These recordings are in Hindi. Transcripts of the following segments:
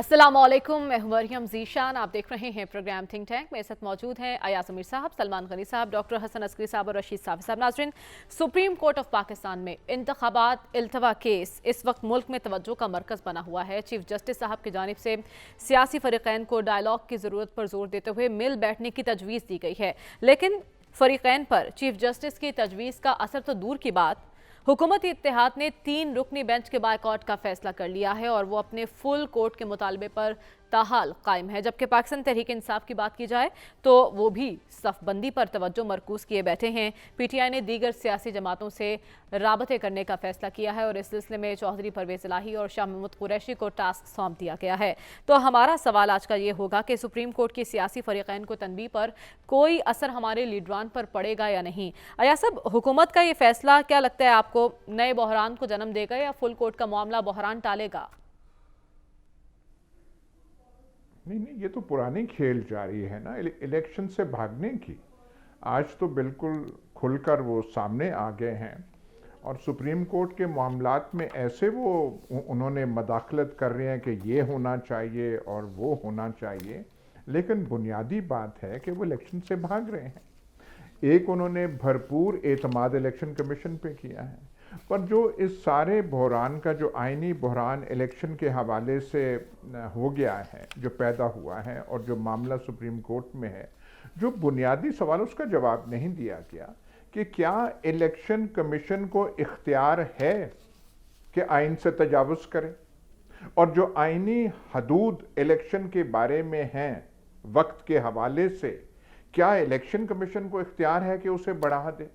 अस्सलामुअलैकुम, मैं हूं मरियम ज़ीशान। आप देख रहे हैं प्रोग्राम थिंक टैंक। मेरे साथ मौजूद हैं अयाज अमीर साहब, सलमान गनी साहब, डॉक्टर हसन अस्करी साहब और रशीद साहब। नाज़रीन, सुप्रीम कोर्ट ऑफ पाकिस्तान में इंतखाबात इल्तवा केस इस वक्त मुल्क में तवज्जो का मरकज़ बना हुआ है। चीफ जस्टिस साहब की जानिब से सियासी फरीक़ैन को डायलॉग की ज़रूरत पर जोर देते हुए मिल बैठने की तजवीज़ दी गई है, लेकिन फरीक़ैन पर चीफ जस्टिस की तजवीज़ का असर तो दूर की बात, हुकूमती इत्तेहाद ने 3 रुकनी बेंच के बायकॉट का फैसला कर लिया है और वो अपने फुल कोर्ट के मुतालबे पर ताहाल कायम है। जबकि पाकिस्तान तहरीक इंसाफ की बात की जाए तो वो भी सफ़बंदी पर तवज्जो मरकूज़ किए बैठे हैं। पीटीआई ने दीगर सियासी जमातों से राबते करने का फैसला किया है और इस सिलसिले में चौधरी परवेज़ इलाही और शाह महमूद कुरैशी को टास्क सौंप दिया गया है। तो हमारा सवाल आज का ये होगा कि सुप्रीम कोर्ट की सियासी फरीक़ैन को तनबीह पर कोई असर हमारे लीडरान पर पड़ेगा या नहीं। अया साहब, हुकूमत का ये फैसला क्या लगता है आपको नए बहरान को जन्म देगा या फुल कोर्ट का मामला बहरान टालेगा? नहीं, ये तो पुरानी खेल जारी है ना, इलेक्शन से भागने की। आज तो बिल्कुल खुलकर वो सामने आ गए हैं और सुप्रीम कोर्ट के मामलात में ऐसे वो उन्होंने मदाखलत कर रहे हैं कि ये होना चाहिए और वो होना चाहिए, लेकिन बुनियादी बात है कि वो इलेक्शन से भाग रहे हैं। एक उन्होंने भरपूर एतमाद इलेक्शन कमीशन पे किया है, पर जो इस सारे बहरान का जो आइनी बहरान इलेक्शन के हवाले से हो गया है, जो पैदा हुआ है और जो मामला सुप्रीम कोर्ट में है, जो बुनियादी सवाल उसका जवाब नहीं दिया गया कि क्या इलेक्शन कमीशन को इख्तियार है कि आइन से तजावुज़ करे, और जो आइनी हदूद इलेक्शन के बारे में हैं वक्त के हवाले से, क्या इलेक्शन कमीशन को इख्तियार है कि उसे बढ़ा दे।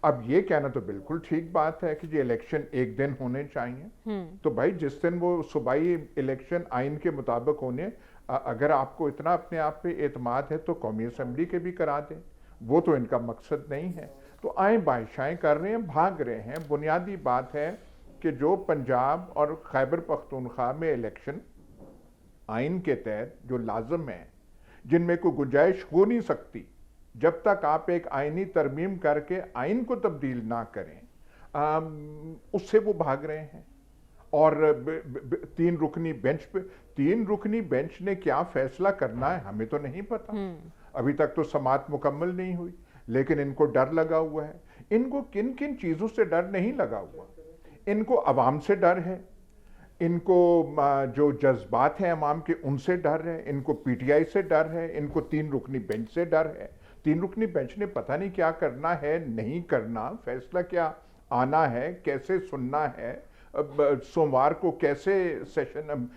अब ये कहना तो बिल्कुल ठीक बात है कि ये इलेक्शन एक दिन होने चाहिए, तो भाई जिस दिन वो सूबाई इलेक्शन आइन के मुताबिक होने, अगर आपको इतना अपने आप पे एतमाद है तो कौमी असम्बली के भी करा दें। वो तो इनका मकसद नहीं है, तो आए बादशाहें कर रहे हैं, भाग रहे हैं। बुनियादी बात है कि जो पंजाब और खैबर पख्तूनख्वा में इलेक्शन आइन के तहत जो लाजम है, जिनमें कोई गुंजाइश हो नहीं सकती जब तक आप एक आइनी तरमीम करके आइन को तब्दील ना करें, उससे वो भाग रहे हैं। और 3 रुकनी बेंच पे, 3 रुकनी बेंच ने क्या फैसला करना है हमें तो नहीं पता। अभी तक तो समाअत मुकम्मल नहीं हुई, लेकिन इनको डर लगा हुआ है। इनको किन किन चीज़ों से डर नहीं लगा हुआ? इनको अवाम से डर है, इनको जो जज्बात हैं अवाम के उनसे डर है, इनको पीटीआई से डर है, इनको 3 रुकनी बेंच से डर है। 3 रुकनी बेंच ने पता नहीं क्या करना है, नहीं करना, फैसला क्या आना है, कैसे सुनना है, सोमवार को कैसे सेशन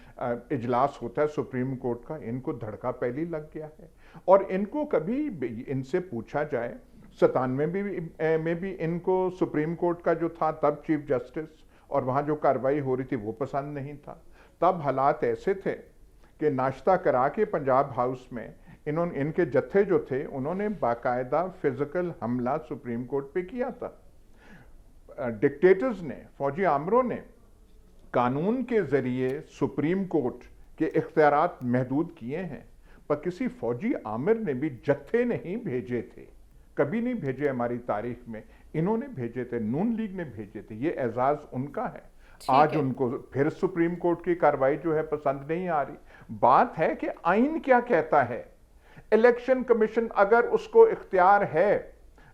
इजलास होता है सुप्रीम कोर्ट का, इनको धड़का पहली लग गया है। और इनको कभी इनसे पूछा जाए, 97 में भी इनको सुप्रीम कोर्ट का जो था तब चीफ जस्टिस, और वहाँ जो कार्रवाई हो रही थी वो पसंद नहीं था। तब हालात ऐसे थे कि नाश्ता करा के पंजाब हाउस में इनके जत्थे जो थे उन्होंने बाकायदा फिजिकल हमला सुप्रीम कोर्ट पे किया था। डिक्टेटर्स ने, फौजी आमरों ने कानून के जरिए सुप्रीम कोर्ट के इख्तियारात महदूद किए हैं, पर किसी फौजी आमिर ने भी जत्थे नहीं भेजे थे, कभी नहीं भेजे हमारी तारीख में। इन्होंने भेजे थे, नून लीग ने भेजे थे, ये एजाज उनका है। आज उनको फिर सुप्रीम कोर्ट की कार्रवाई जो है पसंद नहीं आ रही। बात है कि आइन क्या कहता है। इलेक्शन कमीशन अगर उसको इख्तियार है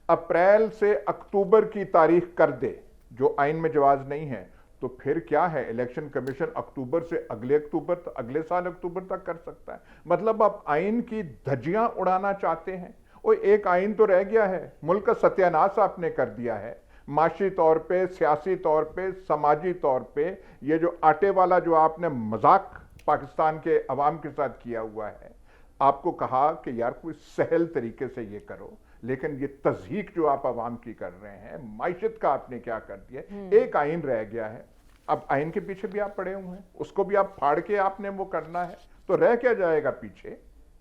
अप्रैल से अक्टूबर की तारीख कर दे, जो आइन में जवाज नहीं है, तो फिर क्या है, इलेक्शन कमीशन अक्टूबर से अगले साल अक्टूबर तक कर सकता है। मतलब आप आइन की धज्जियां उड़ाना चाहते हैं। और एक आइन तो रह गया है, मुल्क का सत्यानाश आपने कर दिया है, माशी तौर पे, सियासी तौर पे, समाजी तौर पे। ये जो आटे वाला जो आपने मजाक पाकिस्तान के अवाम के साथ किया हुआ है, आपको कहा कि यार कोई सहल तरीके से ये करो, लेकिन ये तज़हीक जो आप अवाम की कर रहे हैं, माइशत का आपने क्या कर दिया। एक आइन रह गया है, अब आइन के पीछे भी आप पड़े हुए हैं, उसको भी आप फाड़ के आपने वो करना है, तो रह क्या जाएगा पीछे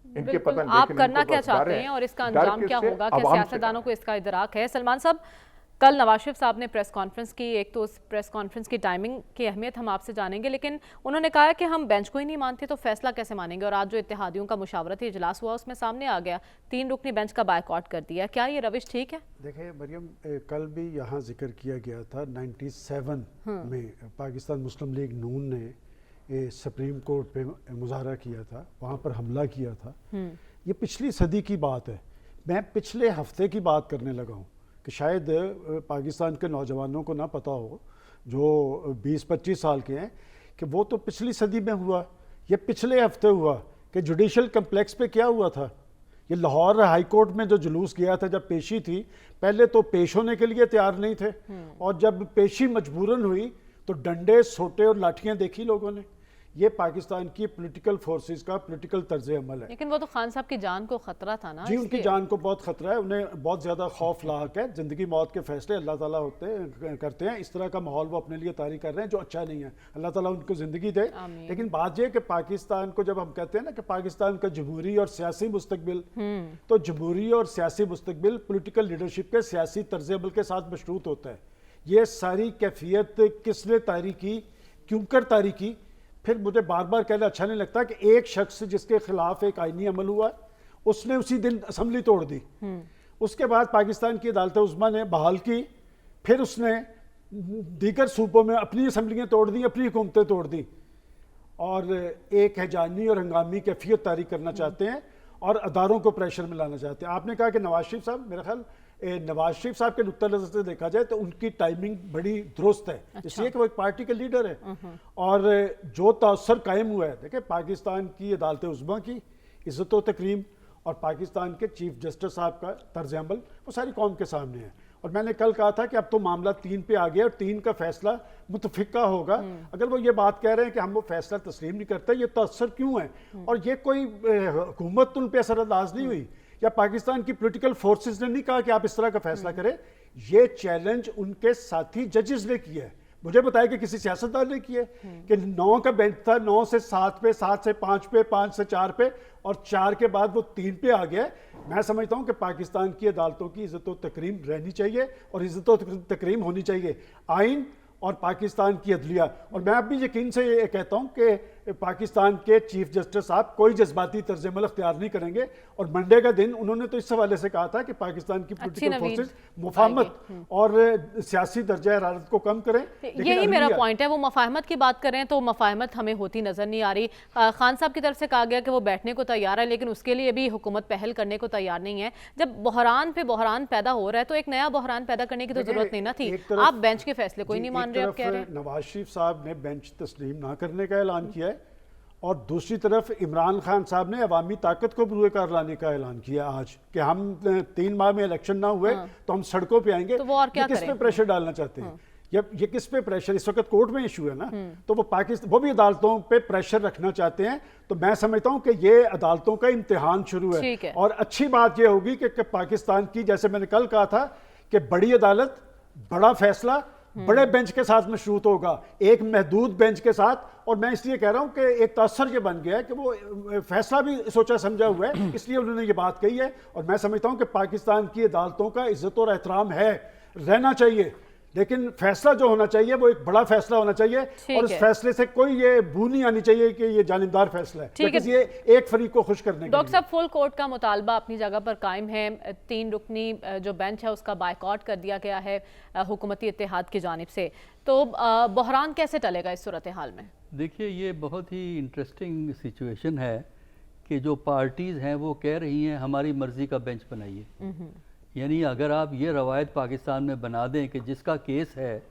इनके पता नहीं। आप करना क्या चाहते हैं और इसका अंजाम क्या होगा, क्या सियासतदानों को इसका इदराक है? सलमान साहब, कल नवाज शरीफ साहब ने प्रेस कॉन्फ्रेंस की, एक तो उस प्रेस कॉन्फ्रेंस की टाइमिंग की अहमियत हम आपसे जानेंगे, लेकिन उन्होंने कहा कि हम बेंच को ही नहीं मानते तो फैसला कैसे मानेंगे। और आज जो इत्तेहादियों का मुशावरती इजलास हुआ उसमें सामने आ गया 3 रुकनी बेंच का बायकॉट कर दिया। क्या ये रविश ठीक है? देखिए मरियम, कल भी यहाँ जिक्र किया गया था 97 में पाकिस्तान मुस्लिम लीग नून ने सुप्रीम कोर्ट पे मुजाहरा किया था, वहाँ पर हमला किया था, ये पिछली सदी की बात है। मैं पिछले हफ्ते की बात करने लगा हूँ कि शायद पाकिस्तान के नौजवानों को ना पता हो जो 20-25 साल के हैं कि वो तो पिछली सदी में हुआ। ये पिछले हफ्ते हुआ कि जुडिशल कम्प्लेक्स पे क्या हुआ था। ये लाहौर हाई कोर्ट में जो जुलूस गया था, जब पेशी थी, पहले तो पेश होने के लिए तैयार नहीं थे, और जब पेशी मजबूरन हुई तो डंडे, सोटे और लाठियां देखी लोगों ने। ये पाकिस्तान की पॉलिटिकल फोर्सेस का पॉलिटिकल तर्ज अमल है। लेकिन वो तो खान साहब की जान को खतरा था ना। जी, उनकी जान को बहुत खतरा है, उन्हें बहुत ज़्यादा खौफ लाक है। ज़िंदगी मौत के फैसले अल्लाह ताला करते हैं। इस तरह का माहौल वो अपने लिए तारी कर रहे हैं जो अच्छा नहीं है। अल्लाह ताला उनको ज़िंदगी दे। लेकिन बात यह कि पाकिस्तान को जब हम कहते हैं ना कि पाकिस्तान का जमहूरी और सियासी मुस्तकबिल, तो जमहूरी और सियासी मुस्तकबिल पॉलिटिकल लीडरशिप के सियासी तर्ज अमल के साथ मशरूत होता है। ये सारी कैफियत किसने तारी की, क्यों कर तारी की, फिर मुझे बार बार कहना अच्छा नहीं लगता कि एक शख्स जिसके खिलाफ एक आईनी अमल हुआ उसने उसी दिन असम्बली तोड़ दी। उसके बाद पाकिस्तान की अदालत उज़्मा ने बहाल की, फिर उसने दीगर सूबों में अपनी असम्बलियाँ तोड़ दी, अपनी हुकूमतें तोड़ दी, और एक हैजानी और हंगामी कैफियत तारी करना चाहते हैं और अदारों को प्रेशर में लाना चाहते हैं। आपने कहा कि नवाज शरीफ साहब, मेरा ख्याल नवाज शरीफ साहब के नुक्ता नज़र से देखा जाए तो उनकी टाइमिंग बड़ी दुरुस्त है। अच्छा। इसलिए कि वो एक पार्टी के लीडर है, और जो तासर कायम हुआ है, देखिए पाकिस्तान की अदालत उज़्मा की इज़्ज़त व तकरीम और पाकिस्तान के चीफ जस्टिस साहब का तर्ज अमल, वो सारी कौम के सामने है। और मैंने कल कहा था कि अब तो मामला 3 पे आ गया और 3 का फैसला मुतफिका होगा। अगर वो ये बात कह रहे हैं कि हम वो फैसला तस्लीम नहीं करते, ये तासर क्यों है, और ये कोई हुकूमत उन पर असरअंदाज नहीं हुई, या पाकिस्तान की पॉलिटिकल फोर्सेस ने नहीं कहा कि आप इस तरह का फैसला करें। ये चैलेंज उनके साथी जजेस ने किया है। मुझे बताया कि किसी सियासतदान ने किया कि 9 का बेंच था, 9 से 7 पे, 7 से 5 पे, 5 से 4 पे, और 4 के बाद वो 3 पे आ गया। मैं समझता हूं कि पाकिस्तान की अदालतों की इज्जत व तकरीम रहनी चाहिए और इज्जत व तकरीम होनी चाहिए, आइन और पाकिस्तान की अदलिया। और मैं अब भी यकीन से ये कहता हूं कि पाकिस्तान के चीफ जस्टिस साहब कोई जज्बाती तर्ज अमल अख्तियार नहीं करेंगे। और मंडे का दिन उन्होंने तो इस हवाले से कहा था कि पाकिस्तान की पॉलिटिकल फोर्सेस मुफाहमत और सियासी दर्जा हरारत को कम करें। यही मेरा पॉइंट है। वो मुफाहमत की बात करें तो मुफाहमत हमें होती नजर नहीं आ रही। खान साहब की तरफ से कहा गया कि वो बैठने को तैयार है, लेकिन उसके लिए भी हुकूमत पहल करने को तैयार नहीं है। जब बहरान पे बहरान पैदा हो रहा है तो एक नया बहरान पैदा करने की तो जरूरत नहीं ना थी। आप बेंच के फैसले कोई नहीं मान रहे, आप कह रहे हैं। नवाज शरीफ साहब ने बेंच तस्लीम ना करने का ऐलान किया है, और दूसरी तरफ इमरान खान साहब ने अवामी ताकत को बुरे कार लाने का ऐलान किया आज कि हम 3 माह में इलेक्शन ना हुए तो हम सड़कों पे आएंगे। तो वो और क्या किस पे करें? प्रेशर डालना चाहते हैं? ये किस पे प्रेशर, इस वक्त कोर्ट में इशू है ना, तो वो पाकिस्तान, वो भी अदालतों पे प्रेशर रखना चाहते हैं। तो मैं समझता हूं कि ये अदालतों का इम्तिहान शुरू है। और अच्छी बात ये होगी कि पाकिस्तान की, जैसे मैंने कल कहा था कि बड़ी अदालत, बड़ा फैसला बड़े बेंच के साथ मशरूत होगा, एक महदूद बेंच के साथ। और मैं इसलिए कह रहा हूं कि एक तासर ये बन गया है कि वो फैसला भी सोचा समझा हुआ है, इसलिए उन्होंने ये बात कही है। और मैं समझता हूं कि पाकिस्तान की अदालतों का इज्जत और एहतराम है, रहना चाहिए, लेकिन फैसला जो होना चाहिए वो एक बड़ा फैसला होना चाहिए, और इस फैसले से कोई ये बू नहीं आनी चाहिए कि ये जानिबदार फैसला है, ये एक फरीक को खुश करने के लिए। डॉक्टर साहब, फुल कोर्ट का मुतालबा अपनी जगह पर कायम है। 3 रुकनी जो बेंच है उसका बायकॉट कर दिया गया है हुकूमती इत्तेहाद की जानिब से। तो बहरान कैसे टलेगा इस सूरत हाल में? देखिए, ये बहुत ही इंटरेस्टिंग सिचुएशन है कि जो पार्टीज़ हैं वो कह रही हैं हमारी मर्ज़ी का बेंच बनाइए। यानी अगर आप ये रवायत पाकिस्तान में बना दें कि जिसका केस है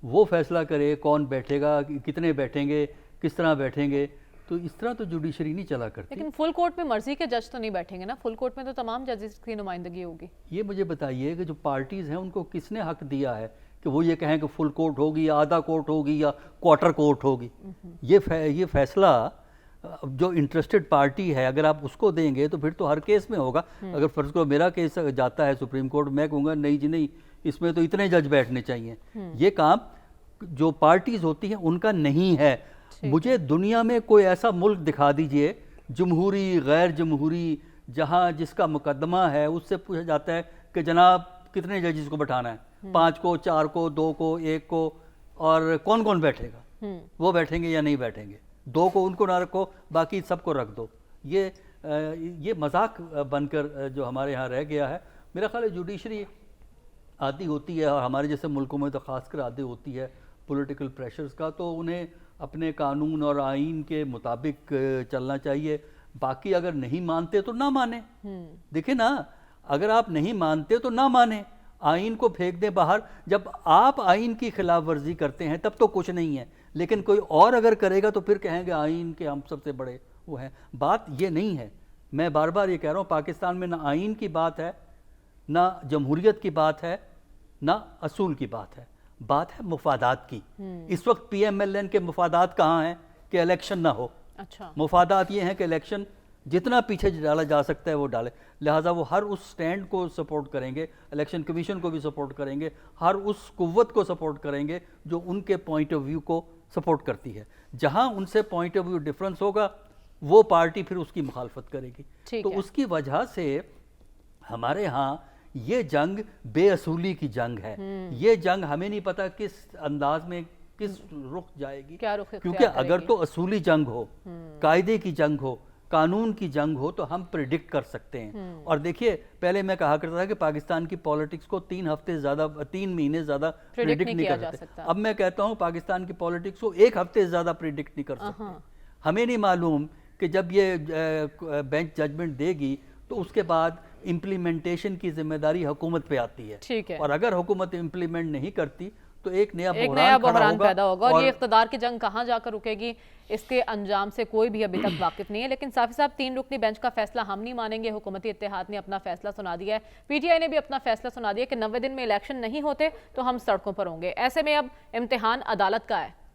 वो फैसला करे कौन बैठेगा, कितने बैठेंगे, किस तरह बैठेंगे, तो इस तरह तो जुडिशरी नहीं चला करती। लेकिन फुल कोर्ट में मर्जी के जज तो नहीं बैठेंगे ना, फुल कोर्ट में तो तमाम जजेस की नुमाइंदगी होगी। ये मुझे बताइए कि जो पार्टीज़ हैं उनको किसने हक दिया है कि वो ये कहें कि फुल कोर्ट होगी या आधा कोर्ट होगी या क्वार्टर कोर्ट होगी? ये फैसला जो इंटरेस्टेड पार्टी है अगर आप उसको देंगे तो फिर तो हर केस में होगा। अगर फर्ज को मेरा केस जाता है सुप्रीम कोर्ट, मैं कहूँगा नहीं जी नहीं, इसमें तो इतने जज बैठने चाहिए। ये काम जो पार्टीज होती हैं उनका नहीं है। मुझे दुनिया में कोई ऐसा मुल्क दिखा दीजिए, जमहूरी गैर जमहूरी, जहाँ जिसका मुकदमा है उससे पूछा जाता है कि जनाब कितने जजेस को बैठाना है, 5 को, 4 को, 2 को, 1 को, और कौन कौन बैठेगा, वो बैठेंगे या नहीं बैठेंगे, 2 को उनको ना रखो, बाकी सबको रख दो। ये मजाक बनकर जो हमारे यहाँ रह गया है। मेरा ख्याल है जुडिशरी आदी होती है, और हमारे जैसे मुल्कों में तो खासकर आदी होती है पॉलिटिकल प्रेशर्स का, तो उन्हें अपने कानून और आइन के मुताबिक चलना चाहिए। बाकी अगर नहीं मानते तो ना माने। देखिए ना, अगर आप नहीं मानते तो ना माने, आइन को फेंक दें बाहर। जब आप आइन की खिलाफ वर्जी करते हैं तब तो कुछ नहीं है, लेकिन कोई और अगर करेगा तो फिर कहेंगे आइन के हम सबसे बड़े वो हैं। बात ये नहीं है। मैं बार बार ये कह रहा हूँ, पाकिस्तान में ना आइन की बात है, ना जमहूरियत की बात है, ना असूल की बात है मुफादात की। इस वक्त PMLN के मुफादात कहाँ हैं कि इलेक्शन ना हो। अच्छा, मुफादात ये हैं कि इलेक्शन जितना पीछे डाला जा सकता है वो डाले, लिहाजा वो हर उस स्टैंड को सपोर्ट करेंगे, इलेक्शन कमीशन को भी सपोर्ट करेंगे, हर उस कुव्वत को सपोर्ट करेंगे जो उनके पॉइंट ऑफ व्यू को सपोर्ट करती है। जहां उनसे पॉइंट ऑफ व्यू डिफरेंस होगा वो पार्टी फिर उसकी मुखालफत करेगी। ठीक तो है। उसकी वजह से हमारे यहाँ ये जंग बेअसूली की जंग है। ये जंग हमें नहीं पता किस अंदाज में किस रुख जाएगी, क्या रुख क्योंकि इख्तियार अगर करेगी? तो असूली जंग हो, कायदे की जंग हो, कानून की जंग हो तो हम प्रिडिक्ट कर सकते हैं। और देखिए, पहले मैं कहा करता था कि पाकिस्तान की पॉलिटिक्स को 3 महीने ज्यादा प्रिडिक्ट नहीं किया कर जा सकते। सकता। अब मैं कहता हूं पाकिस्तान की पॉलिटिक्स को 1 हफ्ते से ज्यादा प्रिडिक्ट नहीं कर सकते। हमें नहीं मालूम कि जब ये बेंच जजमेंट देगी तो उसके बाद इम्प्लीमेंटेशन की जिम्मेदारी हुकूमत पे आती है। ठीक है। और अगर हुकूमत इम्प्लीमेंट नहीं करती तो एक नया बहरान पैदा होगा। और ये इख्तिदार की जंग कहाँ जाकर रुकेगी, इसके अंजाम से कोई भी अभी तक वाकिफ नहीं है। लेकिन साफी साहब, 3 रुकनी बेंच का फैसला हम नहीं मानेंगे। हुकूमती इत्तेहाद ने अपना फैसला सुना दिया है, PTI ने भी अपना फैसला सुना दिया कि 90 दिन में इलेक्शन नहीं होते तो हम सड़कों पर होंगे। ऐसे में अब इम्तिहान अदालत का है।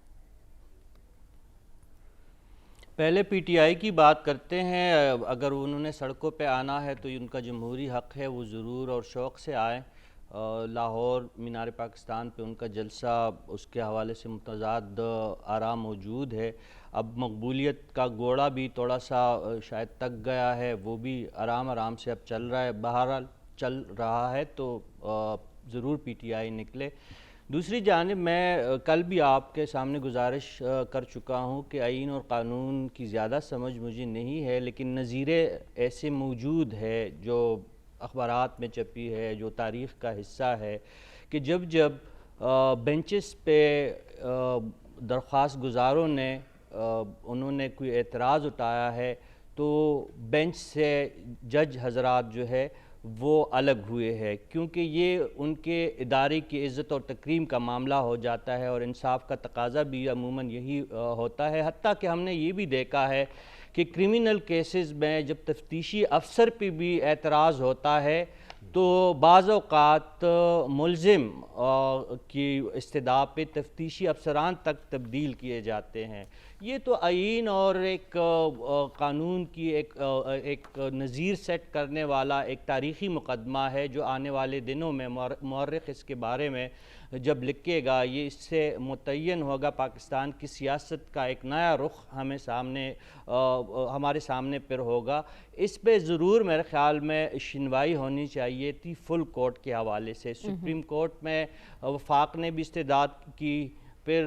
पहले PTI की बात करते हैं। अगर उन्होंने सड़कों पे आना है तो उनका जमहूरी हक़ है, वो ज़रूर और शौक़ से आए। लाहौर मीनार पाकिस्तान पे उनका जलसा, उसके हवाले से मुतज़ाद आराम मौजूद है। अब मकबूलियत का घोड़ा भी थोड़ा सा शायद तक गया है, वो भी आराम से अब चल रहा है। बहरहाल चल रहा है तो ज़रूर PTI निकले। दूसरी जानिब मैं कल भी आपके सामने गुजारिश कर चुका हूँ कि आइन और क़ानून की ज़्यादा समझ मुझे नहीं है, लेकिन नज़ीरे ऐसे मौजूद है जो अखबारात में छपी है, जो तारीख़ का हिस्सा है, कि जब बेंचेस पे दरख्वास्त गुज़ारों ने उन्होंने कोई एतराज़ उठाया है तो बेंच से जज हज़रात जो है वो अलग हुए हैं, क्योंकि ये उनके इदारे की इज़्ज़त और तकरीम का मामला हो जाता है और इंसाफ का तकाज़ा भी अमूमन यही होता है। हत्ता कि हमने ये भी देखा है कि क्रिमिनल केसेस में जब तफ्तीशी अफसर पे भी एतराज़ होता है तो बाज़ औक़ात मुल्ज़िम की इस्तदा पे तफ्तीशी अफसरान तक तब्दील किए जाते हैं। ये तो आइन और एक कानून की एक नज़ीर सेट करने वाला एक तारीख़ी मुकदमा है जो आने वाले दिनों में मौर्रिख़ इसके बारे में जब लिखेगा, ये इससे मुतय्यन होगा पाकिस्तान की सियासत का एक नया रुख हमारे सामने फिर होगा। इस पे ज़रूर मेरे ख़्याल में शिनवाई होनी चाहिए थी फुल कोर्ट के हवाले से। सुप्रीम कोर्ट में वफाक ने भी इस्तेदाद की, फिर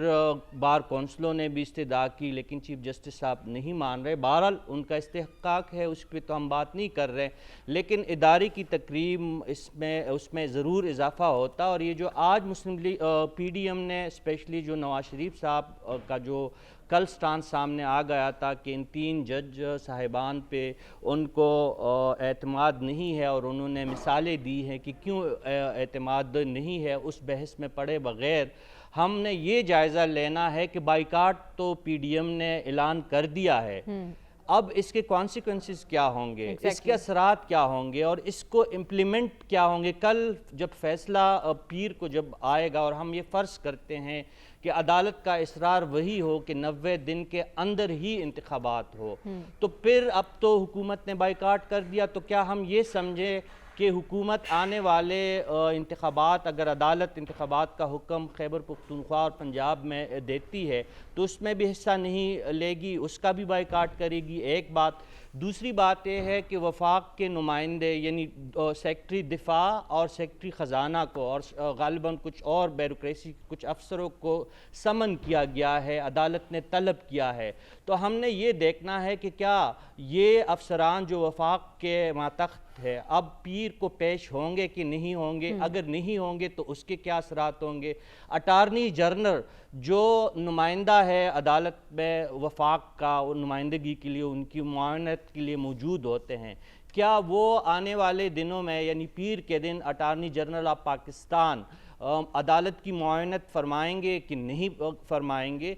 बार कौंसलों ने भी इस्तेदा की, लेकिन चीफ जस्टिस साहब नहीं मान रहे। बहरहाल उनका इस्तेहकाक है, उस पर तो हम बात नहीं कर रहे, लेकिन इदारे की तकरीम उसमें ज़रूर इजाफ़ा होता। और ये जो आज मुस्लिम लीग PDM ने स्पेशली जो नवाज शरीफ साहब का जो कल स्टांस सामने आ गया था कि इन 3 जज साहिबान पे उनको एतमाद नहीं है और उन्होंने मिसालें दी हैं कि क्यों एतमाद नहीं है, उस बहस में पड़े बग़ैर हमने ये जायज़ा लेना है कि बाइकाट तो PDM ने ऐलान कर दिया है, अब इसके कॉन्सिक्वेंसेस क्या होंगे, इसके असरात क्या होंगे और इसको इम्प्लीमेंट क्या होंगे। कल जब फैसला पीर को जब आएगा और हम ये फ़र्ज़ करते हैं कि अदालत का इसरार वही हो कि 90 दिन के अंदर ही इंतखाबात हो, तो फिर अब तो हुकूमत ने बाइकाट कर दिया, तो क्या हम ये समझे कि हुकूमत आने वाले इंतखाबात, अगर अदालत इंतखाबात का हुक्म खैबर पख्तूनख्वा और पंजाब में देती है तो उसमें भी हिस्सा नहीं लेगी, उसका भी बाइकाट करेगी? एक बात। दूसरी बात यह है कि वफाक के नुमाइंदे यानी सेक्रेटरी दिफा और सेक्रेटरी ख़जाना को और गालिबन कुछ और ब्यूरोक्रेसी कुछ अफसरों को समन किया गया है, अदालत ने तलब किया है। तो हमने ये देखना है कि क्या ये अफसरान जो वफाक के मातख्त वक्त है, अब पीर को पेश होंगे कि नहीं होंगे, अगर नहीं होंगे तो उसके क्या असरात होंगे। अटारनी जनरल जो नुमाइंदा है अदालत में वफाक का, नुमाइंदगी के लिए, उनकी मुआवनत के लिए मौजूद होते हैं, क्या वो आने वाले दिनों में यानी पीर के दिन अटारनी जनरल ऑफ पाकिस्तान अदालत की मुआवनत फरमाएंगे कि नहीं फरमाएंगे?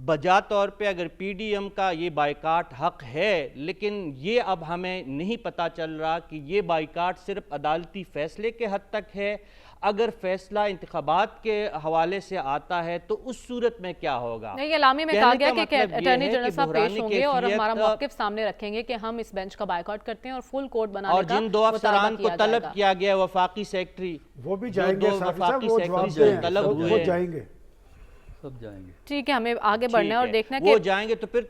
बजा तौर पे अगर पीडीएम का ये बाइकाट हक है, लेकिन ये अब हमें नहीं पता चल रहा कि ये बाइकाट सिर्फ अदालती फैसले के हद तक है। अगर फैसला इंतखाबात के हवाले से आता है तो उस सूरत में क्या होगा? नहीं, एलामी में कहा गया कि मतलब अटॉर्नी जनरल साहब पेश होंगे और कैफियत हमारा मौक़िफ़ सामने रखेंगे कि हम इस बेंच का बायकॉट करते हैं और फुल कोर्ट बनाने और का जिन दो अफसरान को तलब किया गया वफाकी सेक्रेटरी, वो भी जाएंगे, जो साफ़ी वफाकी साहब, वो जवाब सेक्रेटरी दें, तलब वो हुए, जाएंगे। सब जाएंगे। ठीक है, हमें आगे बढ़ना है और देखना है वो कि जाएंगे तो फिर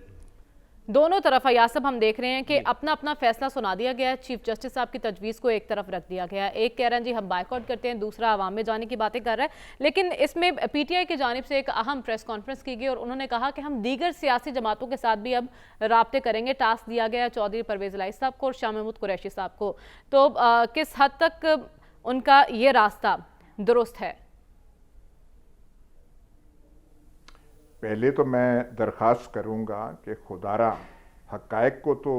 दोनों तरफ यासब हम देख रहे हैं कि अपना अपना फैसला सुना दिया गया है। चीफ जस्टिस साहब की तजवीज़ को एक तरफ रख दिया गया है, एक कह रहे हैं जी हम बायकॉट करते हैं, दूसरा अवाम में जाने की बातें कर रहा है। लेकिन इसमें पीटीआई की जानिब से एक अहम प्रेस कॉन्फ्रेंस की गई और उन्होंने कहा कि हम दीगर सियासी जमातों के साथ भी अब राब्ते करेंगे। टास्क दिया गया है चौधरी परवेज़ इलाही साहब को और शाह महमूद कुरैशी साहब को। तो किस हद तक उनका ये रास्ता दुरुस्त है? पहले तो मैं दरख्वास्त करूंगा कि खुदारा हक़ाइक़ को तो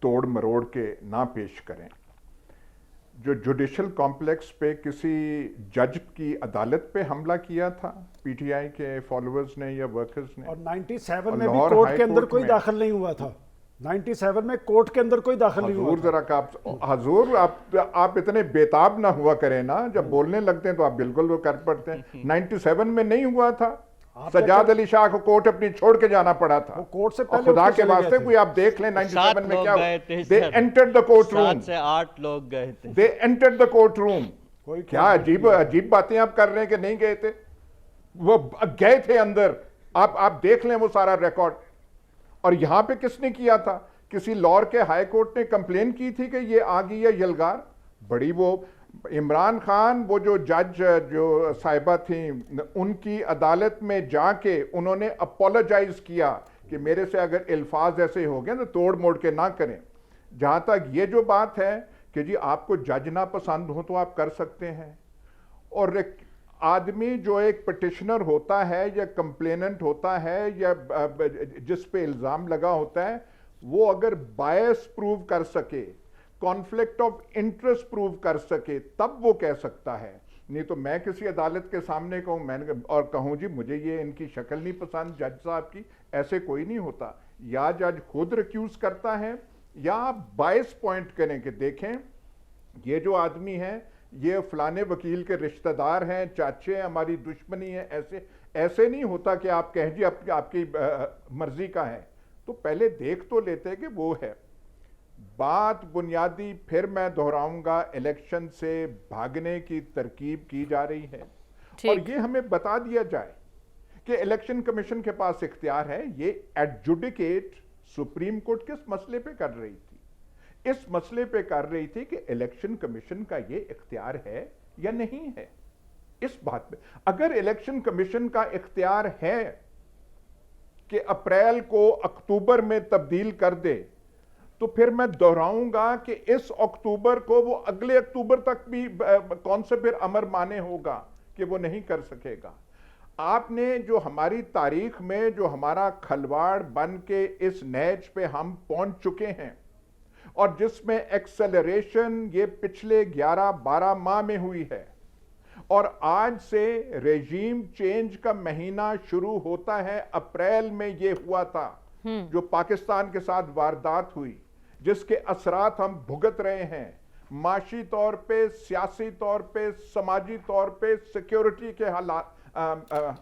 तोड़ मरोड़ के ना पेश करें। जो जुडिशल कॉम्प्लेक्स पे किसी जज की अदालत पे हमला किया था पीटीआई के फॉलोअर्स ने या वर्कर्स ने, और 97 और में भी लाहौर कोर्ट हाई के अंदर कोर्ट कोई में- दाखिल नहीं हुआ था। 97 में कोर्ट के अंदर कोई दाखिल नहीं हुआ हजूर था। जरा का हजूर आप इतने बेताब ना हुआ करें ना, जब बोलने लगते हैं तो आप बिल्कुल वो कर पड़ते हैं। 97 में नहीं हुआ था, सजाद अली शाह को कोर्ट अपनी छोड़ के जाना पड़ा था। वो कोर्ट से और पहले खुदा उठ के के चले गए वास्ते थे। कोई आप देख लें 97 7 में लोग क्या गए थे they sir. Entered the court room, 7 से 8 लोग गए थे। They entered the court room. कोई क्या अजीब अजीब बातें आप कर रहे हैं कि नहीं गए थे, वो गए थे अंदर। आप देख लें वो सारा रिकॉर्ड। और यहां पे किसने किया था? किसी लाहौर के हाई कोर्ट ने कंप्लेन की थी कि ये आ गई है यलगार। बड़ी वो इमरान खान, वो जो जज जो साहिबा थी, उनकी अदालत में जाके उन्होंने अपोलोजाइज किया कि मेरे से अगर अल्फाज ऐसे हो गए तो तोड़ मोड़ के ना करें। जहां तक ये जो बात है कि जी आपको जज ना पसंद हो तो आप कर सकते हैं, और एक आदमी जो एक पिटिशनर होता है या कंप्लेनेंट होता है या जिस पे इल्ज़ाम लगा होता है, वो अगर बायस प्रूव कर सके, कॉन्फ्लिक्ट ऑफ इंटरेस्ट प्रूव कर सके, तब वो कह सकता है। नहीं तो मैं किसी अदालत के सामने कहूँ मैंने और कहूँ जी मुझे ये इनकी शक्ल नहीं पसंद जज साहब की, ऐसे कोई नहीं होता। या जज खुद रिक्यूज करता है या आप बायस पॉइंट करें कि देखें ये जो आदमी है ये फलाने वकील के रिश्तेदार हैं, चाचे हैं, हमारी दुश्मनी है। ऐसे नहीं होता कि आप कहें जी आपकी मर्जी का है। तो पहले देख तो लेते कि वो है। बात बुनियादी फिर मैं दोहराऊंगा, इलेक्शन से भागने की तरकीब की जा रही है। और ये हमें बता दिया जाए कि इलेक्शन कमीशन के पास इख्तियार है। ये एडजुडिकेट सुप्रीम कोर्ट किस मसले पे कर रही थी? इस मसले पे कर रही थी कि इलेक्शन कमीशन का ये इख्तियार है या नहीं है। इस बात पे अगर इलेक्शन कमीशन का इख्तियार है कि अप्रैल को अक्टूबर में तब्दील कर दे, तो फिर मैं दोहराऊंगा कि इस अक्टूबर को वो अगले अक्टूबर तक भी कौन से फिर अमर माने होगा कि वो नहीं कर सकेगा। आपने जो हमारी तारीख में जो हमारा खलवाड़ बन के इस नैज पे हम पहुंच चुके हैं और जिसमें एक्सेलरेशन ये पिछले 11-12 माह में हुई है, और आज से रेजीम चेंज का महीना शुरू होता है। अप्रैल में ये हुआ था जो पाकिस्तान के साथ वारदात हुई, जिसके असरात हम भुगत रहे हैं, माशी तौर पे, सियासी तौर पे, समाजी तौर पे, सिक्योरिटी के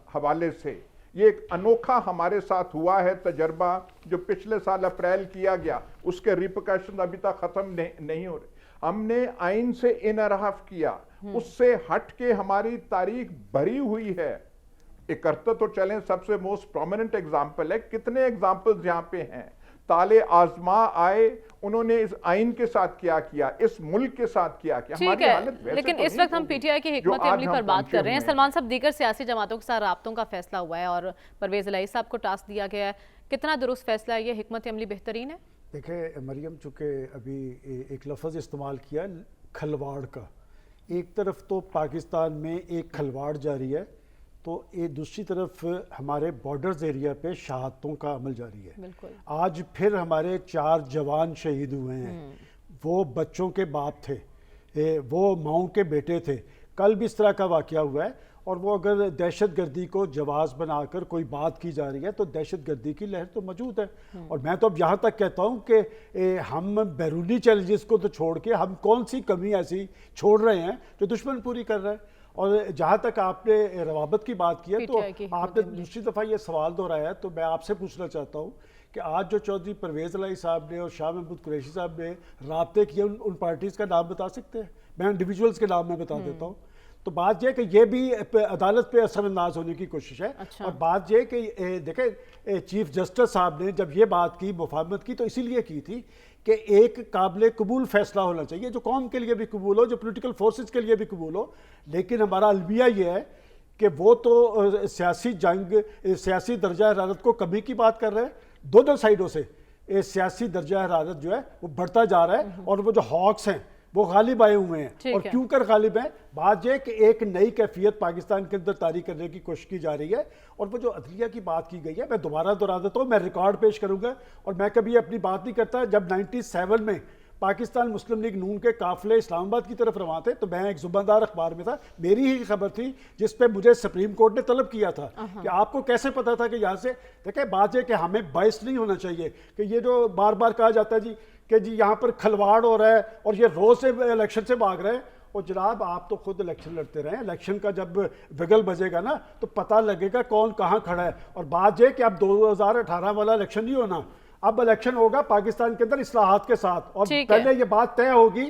हवाले से। ये एक अनोखा हमारे साथ हुआ है तजर्बा जो पिछले साल अप्रैल किया गया, उसके रिपरकशन अभी तक खत्म नहीं हो रहे। हमने आइन से इनहराफ किया, उससे हट के हमारी तारीख भरी हुई है। इकहत्तर तो चलें सबसे मोस्ट प्रोमिनेंट एग्जाम्पल है, कितने एग्जाम्पल्स यहाँ पे हैं। ताले आजमा आए, उन्होंने इस आइन के साथ क्या किया, इस मुल्क के साथ क्या किया। ठीक है, लेकिन इस वक्त हम पीटीआई की हिकमत अमली पर बात कर रहे हैं। सलमान साहब, दीगर सियासी जमातों के साथ राब्तों का फैसला हुआ है और परवेज़ इलाही साहब को टास्क दिया गया है, कितना दुरुस्त फैसला है ये? हिकमत अमली बेहतरीन है? देखें मरियम, चूँकि अभी एक लफ्ज़ इस्तेमाल किया खलवाड़ का, एक तरफ तो पाकिस्तान में एक खलवाड़ जारी है, तो ये दूसरी तरफ हमारे बॉर्डर्स एरिया पे शहादतों का अमल जारी है। बिल्कुल। आज फिर हमारे 4 जवान शहीद हुए हैं। वो बच्चों के बाप थे, वो माओं के बेटे थे। कल भी इस तरह का वाक़या हुआ है, और वो अगर दहशतगर्दी को जवाज़ बनाकर कोई बात की जा रही है तो दहशतगर्दी की लहर तो मौजूद है। और मैं तो अब यहाँ तक कहता हूँ कि हम बैरूनी चैलेंजेस को तो छोड़ के हम कौन सी कमी ऐसी छोड़ रहे हैं जो दुश्मन पूरी कर रहा है। और जहाँ तक आपने रवाबत की बात की है, तो आपने दूसरी दफ़ा ये सवाल दोहराया है, तो मैं आपसे पूछना चाहता हूँ कि आज जो चौधरी परवेज़ इलाही साहब ने और शाह महमूद कुरैशी साहब ने राब्ते किए, उन पार्टीज़ का नाम बता सकते हैं? मैं इंडिविजुअल्स के नाम में बता देता हूँ। तो बात यह कि ये भी अदालत पे असरअंदाज होने की कोशिश है। अच्छा। और बात यह कि देखें, चीफ जस्टिस साहब ने जब ये बात की, मुफाहमत की, तो इसीलिए की थी कि एक काबिल कबूल फैसला होना चाहिए जो कौम के लिए भी कबूल हो, जो पॉलिटिकल फोर्सेस के लिए भी कबूल हो। लेकिन हमारा अलमिया ये है कि वो तो सियासी जंग, सियासी दर्जा हरारत को कमी की बात कर रहे हैं। दोनों साइडों से सियासी दर्जा हरारत जो है वो बढ़ता जा रहा है, और वो जो हॉक्स हैं वो गालिब आए हुए हैं। और क्यों कर गालिब हैं? बात यह कि एक नई कैफियत पाकिस्तान के अंदर तारी करने की कोशिश की जा रही है। और वो जो अदलिया की बात की गई है, मैं दोबारा दोहरा देता हूँ, मैं रिकॉर्ड पेश करूंगा, और मैं कभी अपनी बात नहीं करता। जब 97 में पाकिस्तान मुस्लिम लीग नून के काफिले इस्लामाबाद की तरफ रवाना थे, तो मैं एक जुबानदार अखबार में था, मेरी ही खबर थी, जिस पे मुझे सुप्रीम कोर्ट ने तलब किया था कि आपको कैसे पता था कि यहाँ से। देखिए, बात यह कि हमें बायस नहीं होना चाहिए कि ये जो बार बार कहा जाता है जी कि जी यहाँ पर खलवाड़ हो रहा है और ये रोज से इलेक्शन से भाग रहे हैं। और जनाब, आप तो खुद इलेक्शन लड़ते रहे, इलेक्शन का जब विगल बजेगा ना तो पता लगेगा कौन कहाँ खड़ा है। और बात यह कि अब 2018 वाला इलेक्शन नहीं होना, अब इलेक्शन होगा पाकिस्तान के अंदर इस्लाहात के साथ। और पहले ये बात तय होगी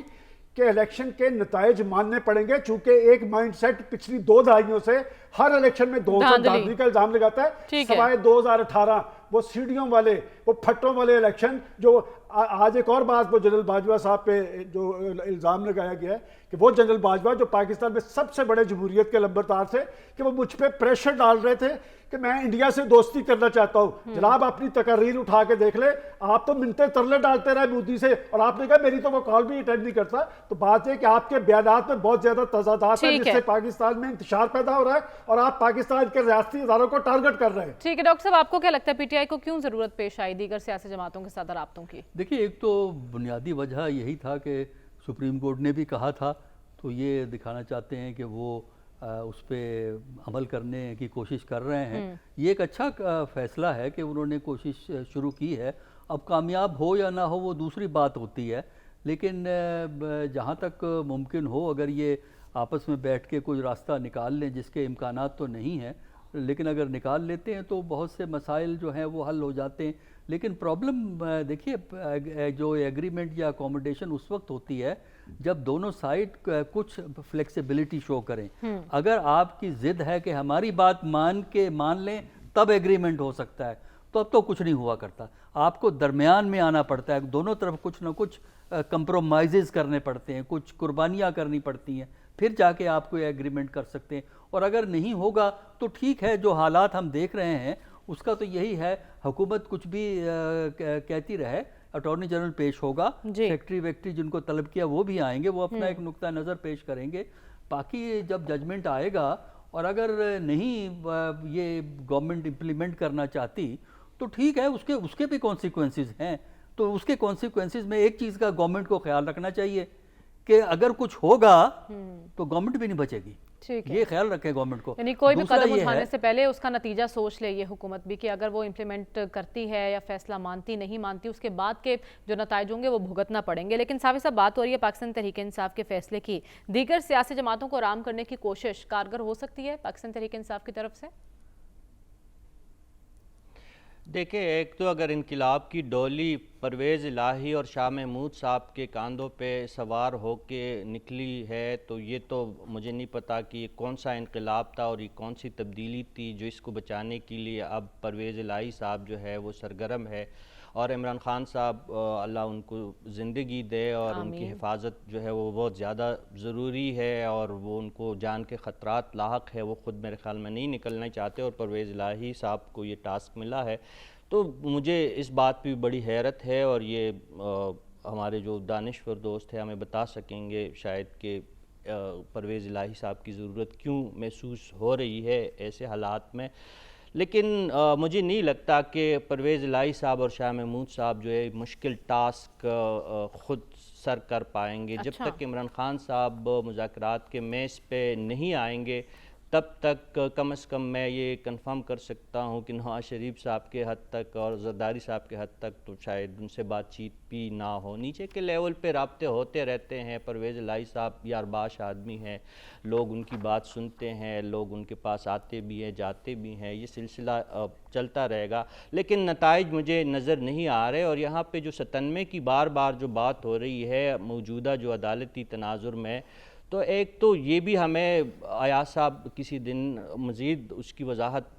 कि इलेक्शन के नताइज मानने पड़ेंगे, चूंकि एक माइंडसेट पिछली 2 दहाइयों से हर इलेक्शन में धांधली का इल्जाम लगाता है, सिवाय 2018 वो सीढ़ियों वाले, वो फट्टों वाले इलेक्शन। जो आज एक और बात, वो जनरल बाजवा साहब पे जो इल्ज़ाम लगाया गया है कि वो जनरल बाजवा जो पाकिस्तान में सबसे बड़े जमहूरियत के लंबरदार थे, कि वो मुझ पर प्रेशर डाल रहे थे कि मैं इंडिया से दोस्ती करना चाहता हूँ। जनाब, अपनी तकरीर उठा के देख ले, आप तो मिनटे तरले डालते रहे मोदी से, और आपने कहा मेरी तो वो कॉल भी अटेंड नहीं करता। तो बात है कि आपके बयानात में बहुत ज्यादा तजादात है, जिससे पाकिस्तान में इंतशार पैदा हो रहा है और आप पाकिस्तान के रियासती इदारों को टारगेट कर रहे हैं। ठीक है डॉक्टर साहब, आपको क्या लगता है पीटीआई को क्यों जरूरत पेश आई दीगर सियासी जमातों के साथ राब्तों की? देखिए, एक तो बुनियादी वजह यही था कि सुप्रीम कोर्ट ने भी कहा था, तो ये दिखाना चाहते हैं कि वो उस पर अमल करने की कोशिश कर रहे हैं। ये एक अच्छा फैसला है कि उन्होंने कोशिश शुरू की है। अब कामयाब हो या ना हो वो दूसरी बात होती है, लेकिन जहाँ तक मुमकिन हो, अगर ये आपस में बैठ के कोई रास्ता निकाल लें, जिसके इम्कानात तो नहीं हैं, लेकिन अगर निकाल लेते हैं तो बहुत से मसाइल जो हैं वो हल हो जाते हैं। लेकिन प्रॉब्लम देखिए, जो एग्रीमेंट या अकोमोडेशन उस वक्त होती है जब दोनों साइड कुछ फ्लेक्सिबिलिटी शो करें। अगर आपकी ज़िद है कि हमारी बात मान लें तब एग्रीमेंट हो सकता है, तो अब तो कुछ नहीं हुआ करता। आपको दरमियान में आना पड़ता है, दोनों तरफ कुछ ना कुछ कंप्रोमाइज़ करने पड़ते हैं, कुछ कुर्बानियाँ करनी पड़ती हैं, फिर जाके आप कोई एग्रीमेंट कर सकते हैं। और अगर नहीं होगा तो ठीक है, जो हालात हम देख रहे हैं उसका तो यही है, हुकूमत कुछ भी कहती रहे, अटॉर्नी जनरल पेश होगा, सेक्रेटरी वेक्ट्री जिनको तलब किया वो भी आएंगे, वो अपना एक नुक्ता नज़र पेश करेंगे। बाकी जब जजमेंट आएगा और अगर नहीं ये गवर्नमेंट इम्प्लीमेंट करना चाहती तो ठीक है, उसके भी कॉन्सिक्वेंसेस हैं। तो उसके कॉन्सिक्वेंसेस में एक चीज़ का गवर्नमेंट को ख्याल रखना चाहिए कि अगर कुछ होगा तो गवर्नमेंट भी नहीं बचेगी। ये ख्याल रखे गवर्नमेंट को। यानी कोई भी कदम उठाने से पहले उसका नतीजा सोच ले ये हुकूमत भी, कि अगर वो इम्प्लीमेंट करती है या फैसला मानती नहीं मानती, उसके बाद के जो नताइज होंगे वो भुगतना पड़ेंगे। लेकिन साफ़ साफ बात हो रही है पाकिस्तान तहरीक इंसाफ के फैसले की, दीगर सियासी जमातों को आराम करने की कोशिश कारगर हो सकती है पाकिस्तान तहरीक इंसाफ की तरफ से? देखिए, एक तो अगर इनकलाब की डोली परवेज़ इलाही और शाह महमूद साहब के कांधों पे सवार होके निकली है, तो ये तो मुझे नहीं पता कि ये कौन सा इनकलाब था और ये कौन सी तब्दीली थी जो इसको बचाने के लिए अब परवेज़ इलाही साहब जो है वो सरगर्म है। और इमरान खान साहब, अल्लाह उनको ज़िंदगी दे और उनकी हिफाजत जो है वो बहुत ज़्यादा ज़रूरी है, और वो उनको जान के ख़तरात लाहक है, वो ख़ुद मेरे ख्याल में नहीं निकलना चाहते, और परवेज़ इलाही साहब को ये टास्क मिला है। तो मुझे इस बात पे भी बड़ी हैरत है, और ये हमारे जो दानिश्वर दोस्त हैं हमें बता सकेंगे शायद कि परवेज़ इलाही साहब की ज़रूरत क्यों महसूस हो रही है ऐसे हालात में। लेकिन मुझे नहीं लगता कि परवेज़ इलाही साहब और शाह महमूद साहब जो है मुश्किल टास्क ख़ुद सर कर पाएंगे। जब तक इमरान खान साहब मुज़ाकरात के मेज़ पे नहीं आएंगे तब तक कम से कम मैं ये कंफर्म कर सकता हूँ कि नवाज़ शरीफ साहब के हद तक और ज़रदारी साहब के हद तक तो शायद उनसे बातचीत भी ना हो। नीचे के लेवल पे राब्ते होते रहते हैं। परवेज़ इलाही साहब यारबाश आदमी हैं, लोग उनकी बात सुनते हैं, लोग उनके पास आते भी हैं जाते भी हैं, ये सिलसिला चलता रहेगा। लेकिन नताइज मुझे नज़र नहीं आ रहे। और यहाँ पे जो 97 की बार बार जो बात हो रही है मौजूदा जो अदालती तनाजुर में, तो एक तो ये भी हमें अयाज साहब किसी दिन मज़ीद उसकी वजाहत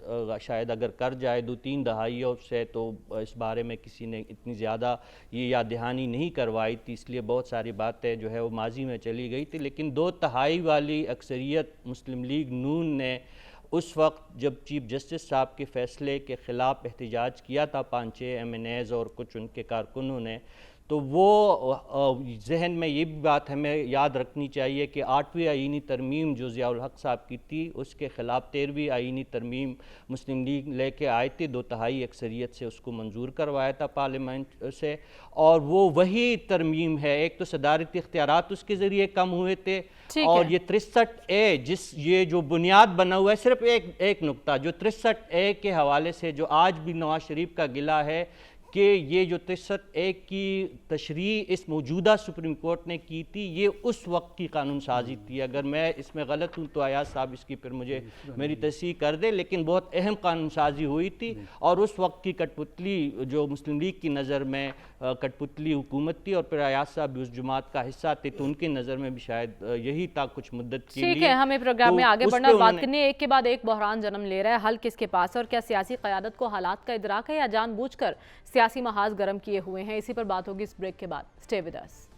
शायद अगर कर जाए 2-3 दहाइयों से, तो इस बारे में किसी ने इतनी ज़्यादा ये याद दहानी नहीं करवाई थी, इसलिए बहुत सारी बातें जो है वो माजी में चली गई थी। लेकिन 2 तिहाई वाली अक्सरियत मुस्लिम लीग नून ने उस वक्त जब चीफ जस्टिस साहब के फ़ैसले के ख़िलाफ़ एहतजाज किया था 5-6 MNAs और कुछ उनके कारकुनों ने, तो वो जहन में ये भी बात हमें याद रखनी चाहिए कि 8वीं आईनी तरमीम जो ज़ियाउल हक साहब की थी उसके ख़िलाफ़ 13वीं आईनी तरमीम मुस्लिम लीग लेके आए थे, 2 तिहाई अक्सरियत से उसको मंजूर करवाया था पार्लियामेंट से। और वो वही तरमीम है, एक तो सदारती इख्तियारात उसके ज़रिए कम हुए थे, और ये 63A ये जो बुनियाद बना हुआ है, सिर्फ एक नुक्ता जो 63A के हवाले से जो आज भी नवाज शरीफ का गिला है कि ये जो 63A की तशरीह इस मौजूदा सुप्रीम कोर्ट ने की थी, ये उस वक्त की कानून साजी थी। अगर मैं इसमें गलत हूँ तो अयाज साहब इसकी फिर मुझे मेरी तस्दीक कर दे, लेकिन बहुत अहम कानून साजी हुई थी। और उस वक्त की कठपुतली जो मुस्लिम लीग की नज़र में कठपुतली हुकूमत थी, और फिर अयाज साहब भी उस जमात का हिस्सा थे, तो उनकी नज़र में भी शायद यही था कुछ मुद्दत के लिए। ठीक है, हमें प्रोग्राम में आगे बढ़ना और बात करनी है। एक के बाद एक बहरान जन्म ले रहा है, हल किसके पास है? और क्या सियासी क़यादत को हालात का इदराक है या जानबूझकर सियासी महाज गर्म किए हुए हैं? इसी पर बात होगी इस ब्रेक के बाद। Stay with us.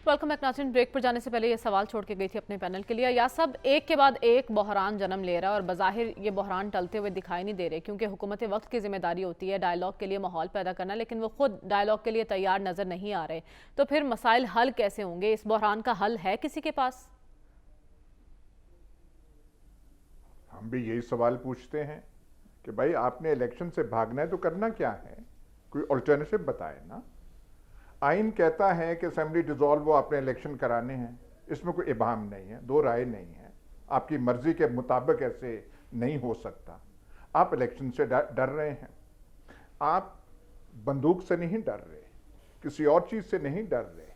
Welcome back नाज़रीन। ब्रेक पर जाने से पहले ये सवाल छोड़ के गई थी अपने पैनल के लिए। या सब एक के बाद एक बहरान जन्म ले रहा है और बज़ाहिर ये बहरान टलते हुए दिखाई नहीं दे रहे, क्योंकि हुकूमत वक्त की जिम्मेदारी होती है डायलॉग के लिए माहौल पैदा करना, लेकिन वो खुद डायलॉग के लिए तैयार नज़र नहीं आ रहे। तो फिर मसाइल हल कैसे होंगे? इस बहरान का हल है किसी के पास? हम भी यही सवाल पूछते हैं कि भाई आपने इलेक्शन से भागना है तो करना क्या है, कोई अल्टरनेटिव बताए ना। आइन कहता है कि असेंबली डिसॉल्व वो अपने इलेक्शन कराने हैं, इसमें कोई इबाम नहीं है, 2 राय नहीं है। आपकी मर्जी के मुताबिक ऐसे नहीं हो सकता। आप इलेक्शन से डर रहे हैं, आप बंदूक से नहीं डर रहे, किसी और चीज़ से नहीं डर रहे,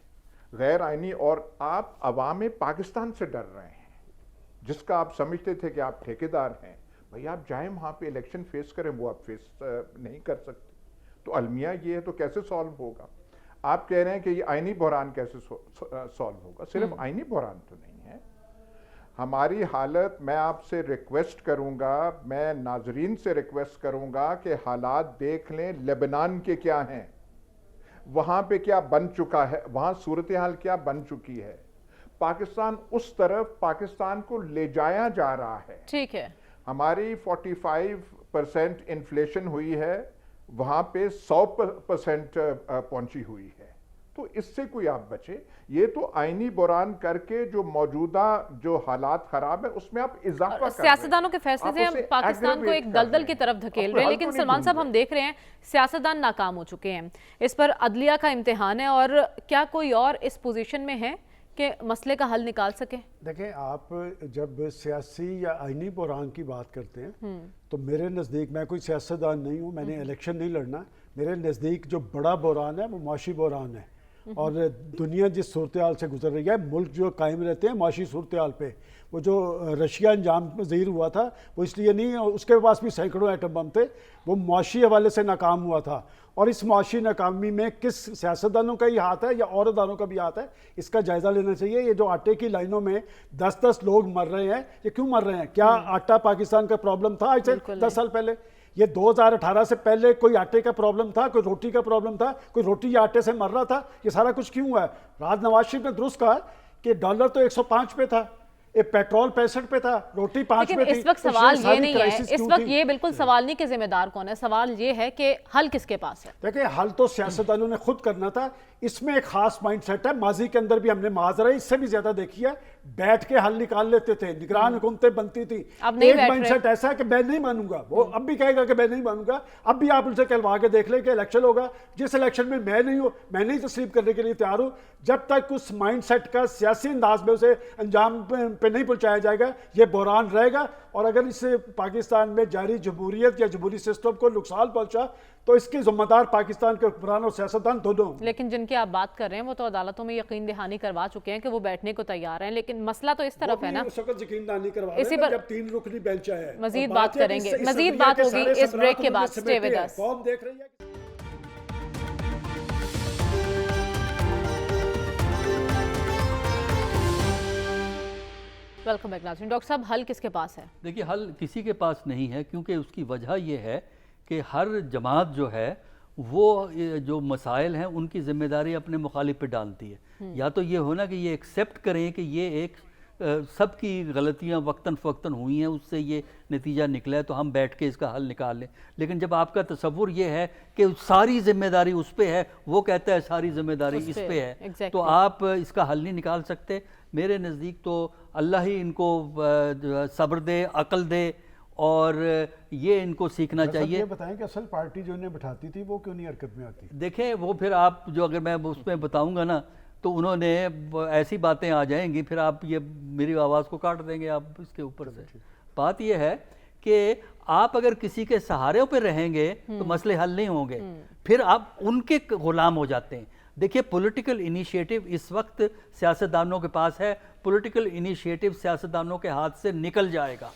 गैर आइनी, और आप अवाम पाकिस्तान से डर रहे हैं जिसका आप समझते थे कि आप ठेकेदार हैं। भाई आप जाएं वहाँ पे इलेक्शन फेस करें, वो आप फेस नहीं कर सकते। तो अलमिया ये है, तो कैसे सॉल्व होगा? आप कह रहे हैं कि ये आइनी बहरान कैसे सॉल्व होगा? सिर्फ आइनी बहरान तो नहीं है हमारी हालत। मैं आपसे रिक्वेस्ट करूंगा, मैं नाजरीन से रिक्वेस्ट करूंगा कि हालात देख लें लेबनान के क्या हैं, वहाँ पे क्या बन चुका है, वहाँ सूरत हाल क्या बन चुकी है। पाकिस्तान उस तरफ पाकिस्तान को ले जाया जा रहा है। ठीक है, हमारी 45% इन्फ्लेशन हुई है, वहाँ पे 100% पहुंची हुई है। तो इससे कोई आप बचे। ये तो आईनी बहरान करके जो मौजूदा जो हालात खराब है उसमें आप इजाफा कर रहे हैं। सियासतदानों के फैसले से हम पाकिस्तान को एक दलदल की तरफ धकेल रहे हैं। लेकिन सलमान साहब, हम देख रहे हैं सियासतदान नाकाम हो चुके हैं, इस पर अदलिया का इम्तिहान है। और क्या कोई और इस पोजीशन में है कि मसले का हल निकाल सके? देखें, आप जब सियासी या आइनी बहरान की बात करते हैं तो मेरे नज़दीक, मैं कोई सियासतदान नहीं हूँ, मैंने इलेक्शन नहीं लड़ना, मेरे नज़दीक जो बड़ा बहरान है वो माशी बहरान है। और दुनिया जिस सूरत हाल से गुजर रही है, मुल्क जो कायम रहते हैं माशी सूरत हाल पे, वो जो रशिया अंजाम पजीर हुआ था वो इसलिए नहीं, उसके पास भी सैकड़ों एटम बम थे, वो माशी हवाले से नाकाम हुआ था। और इस माशी नाकामी में किस सियासतदानों का ही हाथ है या औरतदारों का भी हाथ है, इसका जायज़ा लेना चाहिए। ये जो आटे की लाइनों में 10-10 लोग मर रहे हैं, ये क्यों मर रहे हैं? क्या आटा पाकिस्तान का प्रॉब्लम था आज से 10 साल पहले? ये 2018 से पहले कोई आटे का प्रॉब्लम था, कोई रोटी का प्रॉब्लम था, कोई रोटी या आटे से मर रहा था? ये सारा कुछ क्यों हुआ है? राज नवाज शरीफ ने दुरुस्त कहा कि डॉलर तो 105 पे था, ये पेट्रोल 65 पे था, रोटी 5 लेकिन पे थी। इस वक्त तो सवाल ये सारी नहीं है, क्राइसिस इस क्यों वक्त थी? ये बिल्कुल सवाल नहीं कि जिम्मेदार कौन है, सवाल ये है कि हल किसके पास है। देखिए हल तो सियासतदानों ने खुद करना था। इसमें एक खास माइंडसेट है, माजी के अंदर भी हमने माजरा इससे भी ज्यादा देखी है, बैठ के हल निकाल लेते थे, निगरान हुकूमतें बनती थी। अब नहीं एक बैठ माइंडसेट ऐसा है कि मैं नहीं मानूंगा, वो अब भी कहेगा कि मैं नहीं मानूंगा। अब भी आप उनसे कहलवा के देख लें कि इलेक्शन होगा, जिस इलेक्शन में मैं नहीं हूं, मैं नहीं तस्लीम करने के लिए तैयार हूं। जब तक उस माइंडसेट का सियासी अंदाज में उसे अंजाम पे नहीं पहुंचाया जाएगा, ये बहरान रहेगा। और अगर इससे पाकिस्तान में जारी जमहूरियत या जमहूरी सिस्टम को नुकसान पहुंचा तो इसके जिम्मेदार पाकिस्तान के हुक्मरान और सियासतदान दोनों होंगे। लेकिन जिनकी आप बात कर रहे हैं वो तो अदालतों में यकीन दहानी करवा चुके हैं कि वो बैठने को तैयार हैं, लेकिन मसला तो इस तरफ है ना। उस वक्त यकीन दहानी करवा इसी रहे हैं पर जब 3 रुकनी बेंच आया है। मजीद और बात है कि करेंगे, इस मजीद दुनिया बात के होगी सारे इस ब्रेक के सम्राट बाद। उन्होंने स्टे विद समेटे हैं। अस। कौम देख रही है। वेलकम बैक नाज़रीन। डॉक्टर साहब, हल किसके पास है? देखिए हल किसी के पास नहीं है, क्योंकि उसकी वजह यह है कि हर जमात जो है वो ये जो मसाइल हैं उनकी जिम्मेदारी अपने मुखालिफ पे डालती है। या तो ये होना कि ये एक्सेप्ट करें कि ये एक सबकी गलतियां वक्तन फ़वक्तन हुई हैं, उससे ये नतीजा निकला है, तो हम बैठ के इसका हल निकाल लें। लेकिन जब आपका तसव्वुर ये है कि सारी जिम्मेदारी उस पे है, वो कहता है सारी जिम्मेदारी उस इस पे पे है, exactly। तो आप इसका हल नहीं निकाल सकते। मेरे नज़दीक तो अल्लाह ही इनको सब्र दे, अक्ल दे, और ये इनको सीखना चाहिए। ये बताएं कि असल पार्टी जो इन्हें बिठाती थी वो क्यों नहीं हरकत में आती? देखें वो फिर आप जो अगर मैं उसमें बताऊंगा ना तो उन्होंने ऐसी बातें आ जाएंगी, फिर आप ये मेरी आवाज़ को काट देंगे आप इसके ऊपर से। बात ये है कि आप अगर किसी के सहारे पे रहेंगे तो मसले हल नहीं होंगे, फिर आप उनके गुलाम हो जाते हैं। देखिए पॉलिटिकल इनिशिएटिव इस वक्त सियासतदानों के पास है, पॉलिटिकल इनिशिएटिव सियासतदानों के हाथ से निकल जाएगा,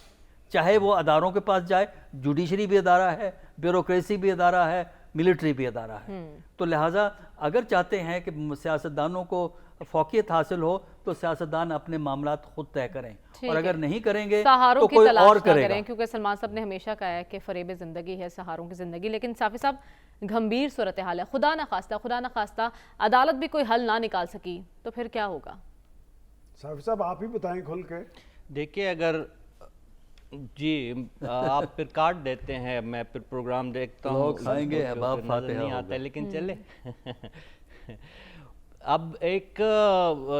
चाहे वो अदारों के पास जाए, जुडिशरी भी अदारा है, ब्यूरोक्रेसी भी अदारा है, मिलिट्री भी अदारा है। तो लिहाजा अगर चाहते हैं कि सियासतदानों को फौकियत हासिल हो तो सियासतदान अपने मामलात खुद तय करें, और अगर नहीं करेंगे तो कोई और करेगा। क्योंकि सलमान साहब ने हमेशा कहा है कि फरेब ज़िंदगी है सहारों की ज़िंदगी। लेकिन साफी साहब, गंभीर सूरत हाल है, खुदा न खास्ता अदालत भी कोई हल ना निकाल सकी तो फिर क्या होगा? साफी साहब आप ही बताएं खुल के। देखिए अगर जी आप फिर काट देते हैं, मैं फिर प्रोग्राम देखता हूँ, लोग खाएंगे अहबाब फातिहा नहीं आता होगा। लेकिन चले अब एक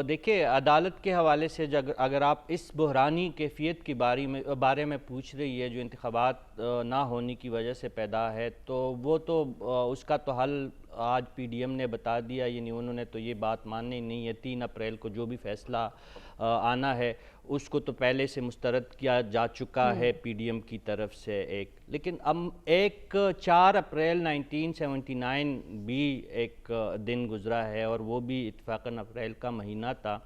देखिए अदालत के हवाले से अगर आप इस बहरानी कैफियत के बारे में पूछ रही है जो इंतखाबात ना होने की वजह से पैदा है, तो वो तो उसका तो हल आज पीडीएम ने बता दिया, यानी उन्होंने तो ये बात माननी नहीं है। 3 अप्रैल को जो भी फैसला आना है उसको तो पहले से मुस्तरद किया जा चुका है पीडीएम की तरफ से एक। लेकिन अब एक 4 अप्रैल 1979 भी एक दिन गुजरा है, और वो भी इत्फाकन अप्रैल का महीना था,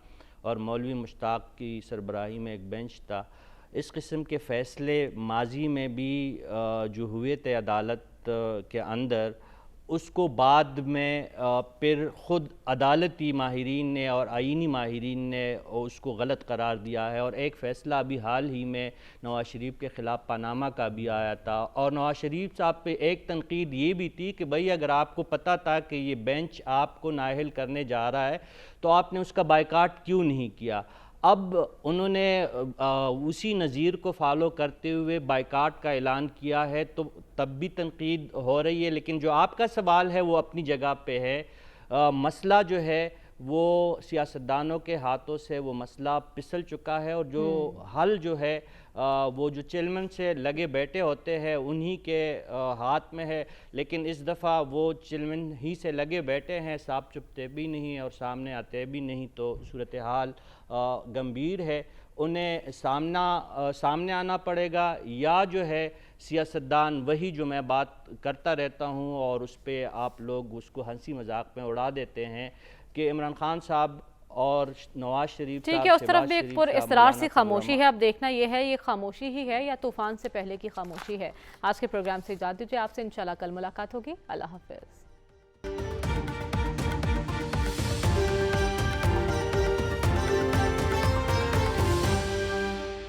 और मौलवी मुश्ताक की सरबराही में एक बेंच था। इस किस्म के फ़ैसले माजी में भी जो हुए थे अदालत के अंदर, उसको बाद में फिर ख़ुद अदालती माहिरीन ने और आइनी माहिरीन ने उसको गलत करार दिया है। और एक फ़ैसला अभी हाल ही में नवाज़ शरीफ के ख़िलाफ़ पनामा का भी आया था, और नवाज़ शरीफ साहब पे एक तनकीद ये भी थी कि भाई अगर आपको पता था कि ये बेंच आपको नाअहल करने जा रहा है तो आपने उसका बायकाट क्यों नहीं किया। अब उन्होंने उसी नज़ीर को फॉलो करते हुए बायकाट का ऐलान किया है, तो तब भी तनकीद हो रही है। लेकिन जो आपका सवाल है वो अपनी जगह पे है। मसला जो है वो सियासतदानों के हाथों से वो मसला पिसल चुका है, और जो हल जो है वो जो चिलमन से लगे बैठे होते हैं उन्हीं के हाथ में है। लेकिन इस दफ़ा वो चिलमन ही से लगे बैठे हैं, साफ चुपते भी नहीं और सामने आते भी नहीं, तो सूरत हाल गंभीर है। उन्हें सामने आना पड़ेगा, या जो है सियासतदान वही जो मैं बात करता रहता हूँ और उस पर आप लोग उसको हंसी मजाक में उड़ा देते हैं कि इमरान खान साहब और नवाज शरीफ, ठीक है, उस तरफ भी एक पुर इसरार सी खामोशी है। अब देखना यह है ये खामोशी ही है या तूफान से पहले की खामोशी है। आज के प्रोग्राम से इजाज़त दीजिए, आपसे इंशाल्लाह कल मुलाकात होगी। अल्लाह हाफिज़।